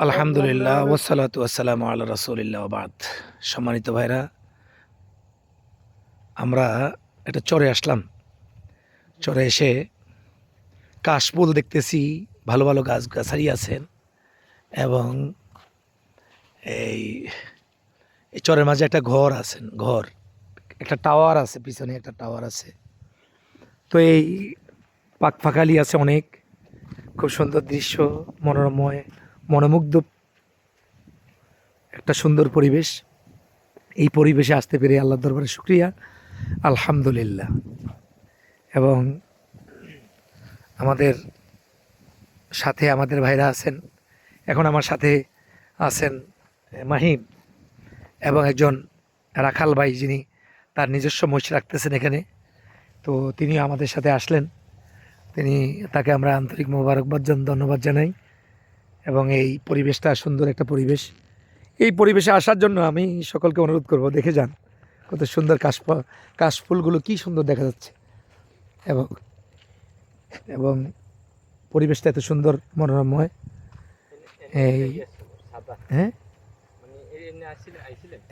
আলহামদুলিল্লাহ ওয়াসসালাতু ওয়াসসালামু আলা রাসূলিল্লাহ ওয়া বাদ। সম্মানিত ভাইরা, আমরা একটা চরে আসলাম। চরে এসে কাশফুল দেখতেছি, ভালো ভালো গাছগাছালি আছেন এবং এই এই চরের মাঝে একটা ঘর আছেন, ঘর একটা টাওয়ার আছে, পিছনে একটা টাওয়ার আছে। তো এই পাখপাখালি আছে অনেক, খুব সুন্দর দৃশ্য, মনোরময়, মনোমুগ্ধ একটা সুন্দর পরিবেশ। এই পরিবেশে আসতে পেরে আল্লাহর দরবারে শুকরিয়া, আলহামদুলিল্লাহ। এবং আমাদের সাথে আমাদের ভাইরা আছেন, এখন আমার সাথে আছেন মাহিম এবং একজন রাখাল ভাই, যিনি তার নিজস্ব মহিষ রাখতেছেন এখানে। তো তিনিও আমাদের সাথে আসলেন, তাকে আমরা আন্তরিক মোবারকবাদ ধন্যবাদ জানাই। এবং এই পরিবেশটা সুন্দর একটা পরিবেশ। এই পরিবেশে আসার জন্য আমি সকলকে অনুরোধ করব, দেখে যান কত সুন্দর কাশফুলগুলো কি সুন্দর দেখা যাচ্ছে। এবং এবং পরিবেশটা এত সুন্দর মনোরময়। এই হ্যাঁ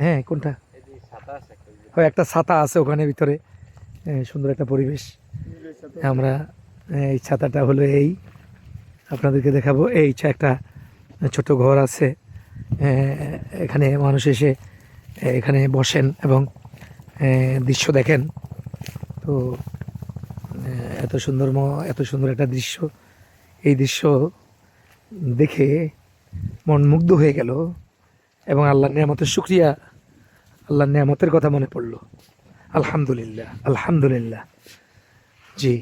হ্যাঁ, কোনটা? হয় একটা ছাতা আছে ওখানে ভিতরে, সুন্দর একটা পরিবেশ। আমরা এই ছাতাটা হলো এই, আপনাদেরকে দেখাবো। এই একটা ছোট ঘর আছে, এখানে মানুষ এসে এখানে বসেন এবং দৃশ্য দেখেন। তো এত সুন্দর একটা দৃশ্য, এই দৃশ্য দেখে মন মুগ্ধ হয়ে গেল এবং আল্লাহর নিয়ামতের শুকরিয়া, আল্লাহর নিয়ামতের কথা মনে পড়লো। আলহামদুলিল্লাহ, আলহামদুলিল্লাহ। জি,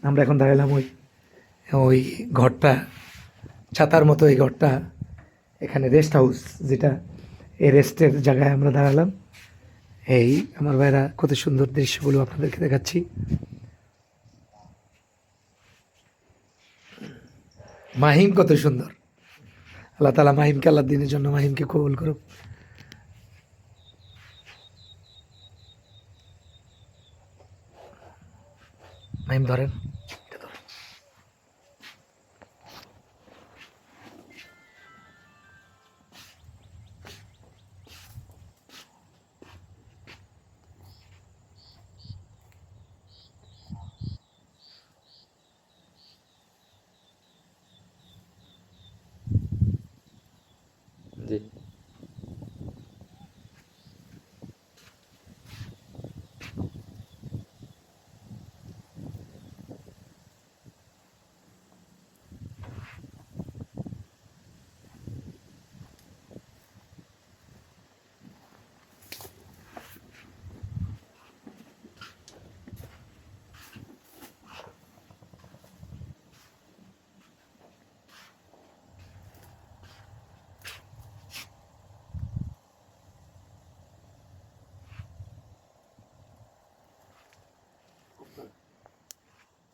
আমরা এখন দাঁড়ালাম ওই ওই ঘরটা, ছাতার মতো এই ঘরটা, এখানে রেস্ট হাউস যেটা, এই রেস্টের জায়গায় আমরা দাঁড়ালাম। এই আমার ভাইরা কত সুন্দর দৃশ্যগুলো আপনাদেরকে দেখাচ্ছি। মাহিম কত সুন্দর, আল্লাহ তাআলা মাহিমকে, আল্লাহ দিনের জন্য মাহিমকে কবুল করুক। মাহিম ধরেন, এটা ধরেন। জি।